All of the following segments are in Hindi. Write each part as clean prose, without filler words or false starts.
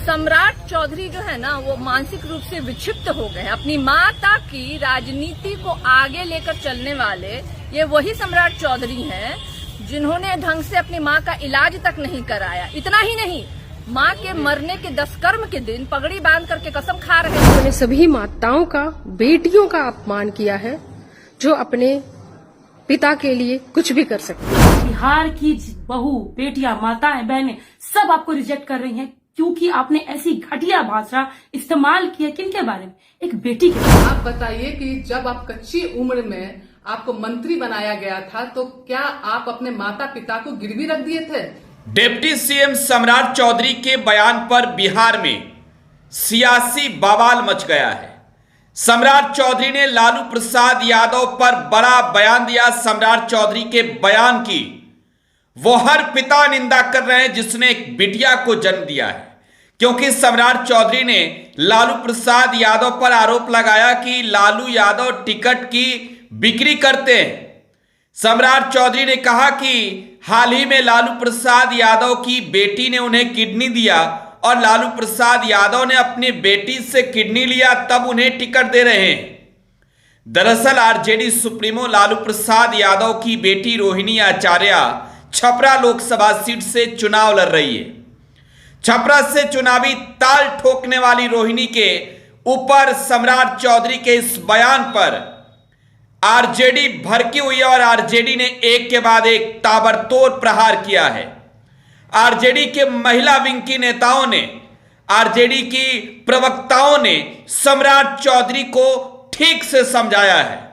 सम्राट चौधरी जो है ना वो मानसिक रूप से विक्षिप्त हो गए। अपनी माता की राजनीति को आगे लेकर चलने वाले ये वही सम्राट चौधरी हैं जिन्होंने ढंग से अपनी माँ का इलाज तक नहीं कराया। इतना ही नहीं, माँ के मरने के 10 कर्म के दिन पगड़ी बांध करके कसम खा रहे हैं। उन्होंने सभी माताओं का, बेटियों का अपमान किया है जो अपने पिता के लिए कुछ भी कर सकती है। बिहार की बहू, बेटियां, माताएं, बहनें सब आपको रिजेक्ट कर रही हैं क्योंकि आपने ऐसी घटिया भाषा इस्तेमाल की है। किनके बारे में? एक बेटी के बारे में। आप बताइए कि जब आप कच्ची उम्र में आपको मंत्री बनाया गया था तो क्या आप अपने माता पिता को गिरवी रख दिए थे? डिप्टी सीएम सम्राट चौधरी के बयान पर बिहार में सियासी बवाल मच गया है। सम्राट चौधरी ने लालू प्रसाद यादव पर बड़ा बयान दिया। सम्राट चौधरी के बयान की वो हर पिता निंदा कर रहे हैं जिसने एक बिटिया को जन्म दिया है, क्योंकि सम्राट चौधरी ने लालू प्रसाद यादव पर आरोप लगाया कि लालू यादव टिकट की बिक्री करते हैं। सम्राट चौधरी ने कहा कि हाल ही में लालू प्रसाद यादव की बेटी ने उन्हें किडनी दिया और लालू प्रसाद यादव ने अपनी बेटी से किडनी लिया, तब उन्हें टिकट दे रहे हैं। दरअसल आरजेडी सुप्रीमो लालू प्रसाद यादव की बेटी रोहिणी आचार्य छपरा लोकसभा सीट से चुनाव लड़ रही है। छपरा से चुनावी ताल ठोकने वाली रोहिणी के ऊपर सम्राट चौधरी के इस बयान पर आरजेडी भड़की हुई है और आरजेडी ने एक के बाद एक ताबड़तोड़ प्रहार किया है। आरजेडी के महिला विंग की नेताओं ने, आरजेडी की प्रवक्ताओं ने सम्राट चौधरी को ठीक से समझाया है।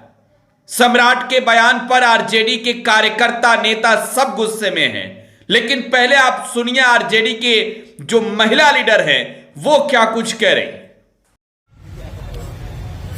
सम्राट के बयान पर आरजेडी के कार्यकर्ता, नेता सब गुस्से में हैं। लेकिन पहले आप सुनिए आरजेडी के जो महिला लीडर हैं वो क्या कुछ कह रहे हैं।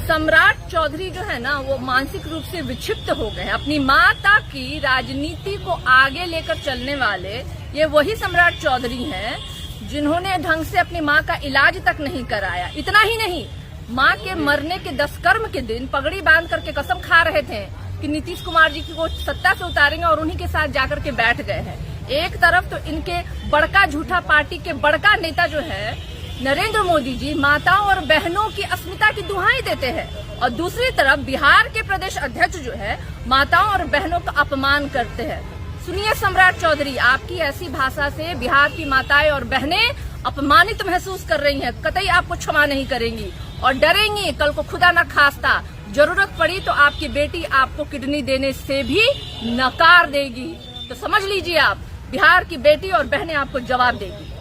सम्राट चौधरी जो है ना वो मानसिक रूप से विक्षिप्त हो गए। अपनी माता की राजनीति को आगे लेकर चलने वाले ये वही सम्राट चौधरी हैं जिन्होंने ढंग से अपनी माँ का इलाज तक नहीं कराया। इतना ही नहीं, माँ के मरने के 10 कर्म के दिन पगड़ी बांध करके कसम खा रहे थे कि नीतीश कुमार जी को सत्ता से उतारेंगे और उन्हीं के साथ जाकर के बैठ गए हैं। एक तरफ तो इनके बड़का झूठा पार्टी के बड़का नेता जो है नरेंद्र मोदी जी माताओं और बहनों की अस्मिता की दुहाई देते हैं और दूसरी तरफ बिहार के प्रदेश अध्यक्ष जो है माताओं और बहनों का अपमान करते हैं। सुनिए सम्राट चौधरी, आपकी ऐसी भाषा से बिहार की माताएं और बहनें अपमानित महसूस कर रही हैं। कतई आपको क्षमा नहीं करेंगी और डरेंगी कल को खुदा न खास्ता जरूरत पड़ी तो आपकी बेटी आपको किडनी देने से भी नकार देगी। तो समझ लीजिए आप, बिहार की बेटी और बहनें आपको जवाब देगी।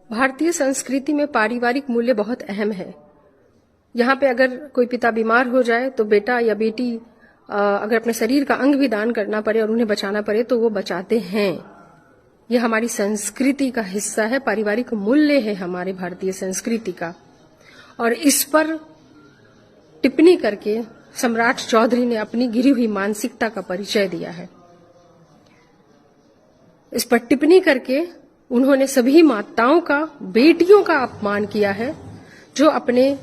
भारतीय संस्कृति में पारिवारिक मूल्य बहुत अहम है। यहाँ पे अगर कोई पिता बीमार हो जाए तो बेटा या बेटी अगर अपने शरीर का अंग भी दान करना पड़े और उन्हें बचाना पड़े तो वो बचाते हैं। यह हमारी संस्कृति का हिस्सा है, पारिवारिक मूल्य है हमारे भारतीय संस्कृति का। और इस पर टिप्पणी करके सम्राट चौधरी ने अपनी गिरी हुई मानसिकता का परिचय दिया है। इस पर टिप्पणी करके उन्होंने सभी माताओं का, बेटियों का अपमान किया है जो अपने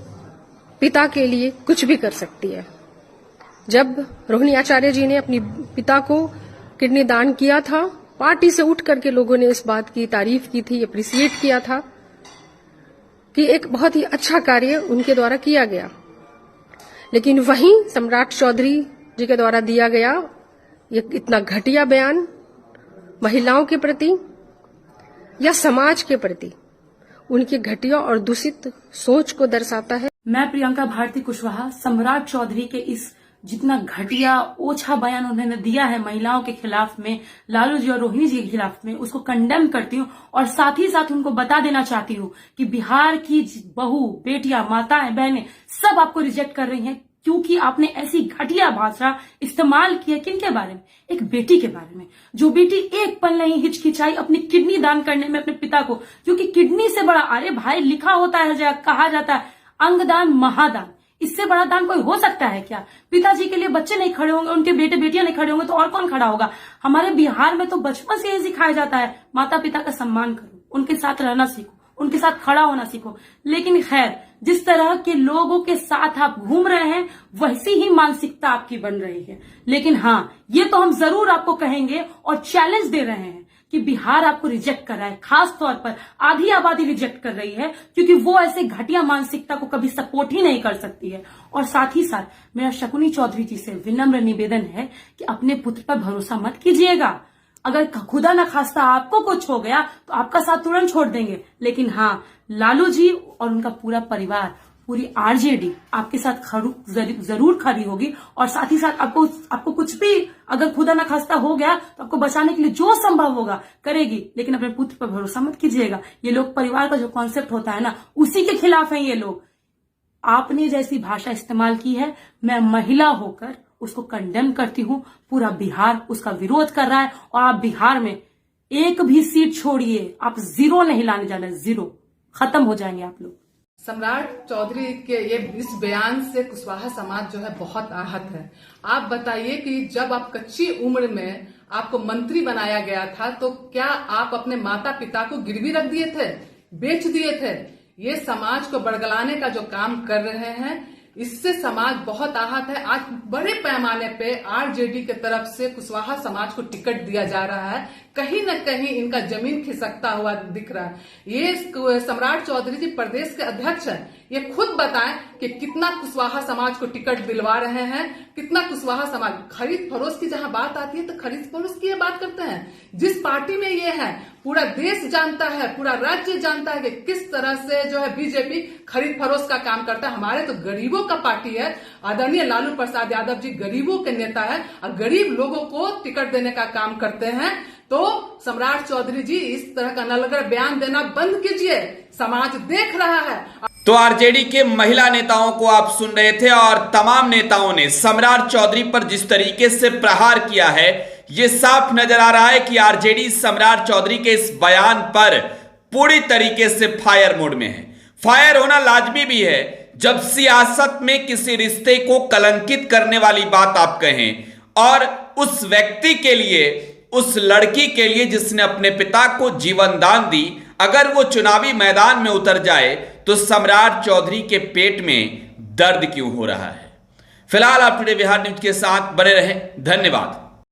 पिता के लिए कुछ भी कर सकती है। जब रोहिणी आचार्य जी ने अपनी पिता को किडनी दान किया था, पार्टी से उठ करके लोगों ने इस बात की तारीफ की थी, अप्रिसिएट किया था कि एक बहुत ही अच्छा कार्य उनके द्वारा किया गया। लेकिन वहीं सम्राट चौधरी जी के द्वारा दिया गया ये इतना घटिया बयान महिलाओं के प्रति या समाज के प्रति उनकी घटिया और दूषित सोच को दर्शाता है। मैं प्रियंका भारती कुशवाहा सम्राट चौधरी के इस जितना घटिया ओछा बयान उन्होंने दिया है महिलाओं के खिलाफ में, लालू जी और रोहिणी जी के खिलाफ में, उसको कंडेम करती हूँ और साथ ही साथ उनको बता देना चाहती हूँ कि बिहार की बहू, बेटियां, माताएं, बहनें सब आपको रिजेक्ट कर रही हैं क्योंकि आपने ऐसी घटिया भाषा इस्तेमाल की है। किनके बारे में? एक बेटी के बारे में, जो बेटी एक पल नहीं हिचकिचाई अपनी किडनी दान करने में अपने पिता को, क्योंकि किडनी से बड़ा, अरे भाई लिखा होता है, कहा जाता है अंगदान महादान, इससे बड़ा दान कोई हो सकता है क्या? पिताजी के लिए बच्चे नहीं खड़े होंगे, उनके बेटे बेटियां नहीं खड़े होंगे तो और कौन खड़ा होगा? हमारे बिहार में तो बचपन से यही सिखाया जाता है, माता पिता का सम्मान करो, उनके साथ रहना सीखो, उनके साथ खड़ा होना सीखो। लेकिन खैर, जिस तरह के लोगों के साथ आप घूम रहे हैं वैसी ही मानसिकता आपकी बन रही है। लेकिन हाँ, ये तो हम जरूर आपको कहेंगे और चैलेंज दे रहे हैं कि बिहार आपको रिजेक्ट कर रहा है, खास तौर पर आधी आबादी रिजेक्ट कर रही है, क्योंकि वो ऐसे घटिया मानसिकता को कभी सपोर्ट ही नहीं कर सकती है। और साथ ही साथ मेरा शकुनी चौधरी जी से विनम्र निवेदन है कि अपने पुत्र पर भरोसा मत कीजिएगा। अगर खुदा न खास्ता आपको कुछ हो गया तो आपका साथ तुरंत छोड़ देंगे, लेकिन हाँ, लालू जी और उनका पूरा परिवार, पूरी आरजेडी आपके साथ जरूर खड़ी होगी। और साथ ही साथ आपको कुछ भी अगर खुदा न खास्ता हो गया तो आपको बचाने के लिए जो संभव होगा करेगी, लेकिन अपने पुत्र पर भरोसा मत कीजिएगा। ये लोग परिवार का जो कॉन्सेप्ट होता है ना, उसी के खिलाफ हैं ये लोग। आपने जैसी भाषा इस्तेमाल की है, मैं महिला होकर उसको कंडेम करती हूँ। पूरा बिहार उसका विरोध कर रहा है और आप बिहार में एक भी सीट छोड़िए, आप जीरो नहीं लाने जा रहे, जीरो, खत्म हो जाएंगे आप लोग। सम्राट चौधरी के ये इस बयान से कुशवाहा समाज जो है बहुत आहत है। आप बताइए कि जब आप कच्ची उम्र में आपको मंत्री बनाया गया था तो क्या आप अपने माता पिता को गिरवी रख दिए थे, बेच दिए थे? ये समाज को बड़गलाने का जो काम कर रहे हैं, इससे समाज बहुत आहत है। आज बड़े पैमाने पे आरजेडी के तरफ से कुशवाहा समाज को टिकट दिया जा रहा है, कहीं न कहीं इनका जमीन खिसकता हुआ दिख रहा है। ये सम्राट चौधरी जी प्रदेश के अध्यक्ष हैं, ये खुद बताएं कि कितना कुशवाहा समाज को टिकट दिलवा रहे हैं, कितना कुशवाहा समाज। खरीद फरोश की जहां बात आती है तो खरीद फरोश की ये बात करते हैं। जिस पार्टी में ये है, पूरा देश जानता है, पूरा राज्य जानता है कि किस तरह से जो है बीजेपी खरीद फरोश का काम करता है। हमारे तो गरीबों का पार्टी है, आदरणीय लालू प्रसाद यादव जी गरीबों के नेता है और गरीब लोगों को टिकट देने का काम करते हैं। तो सम्राट चौधरी जी इस तरह का नलगर बयान देना बंद कीजिए, समाज देख रहा है। तो आरजेडी के महिला नेताओं को आप सुन रहे थे और तमाम नेताओं ने सम्राट चौधरी पर जिस तरीके से प्रहार किया है, ये साफ नजर आ रहा है कि आरजेडी सम्राट चौधरी के इस बयान पर पूरी तरीके से फायर मोड में है। फायर होना लाजमी भी है जब सियासत में किसी रिश्ते को कलंकित करने वाली बात आप कहें और उस व्यक्ति के लिए, उस लड़की के लिए जिसने अपने पिता को जीवन दान दी, अगर वो चुनावी मैदान में उतर जाए तो सम्राट चौधरी के पेट में दर्द क्यों हो रहा है। फिलहाल आप टुडे बिहार न्यूज के साथ बने रहें। धन्यवाद।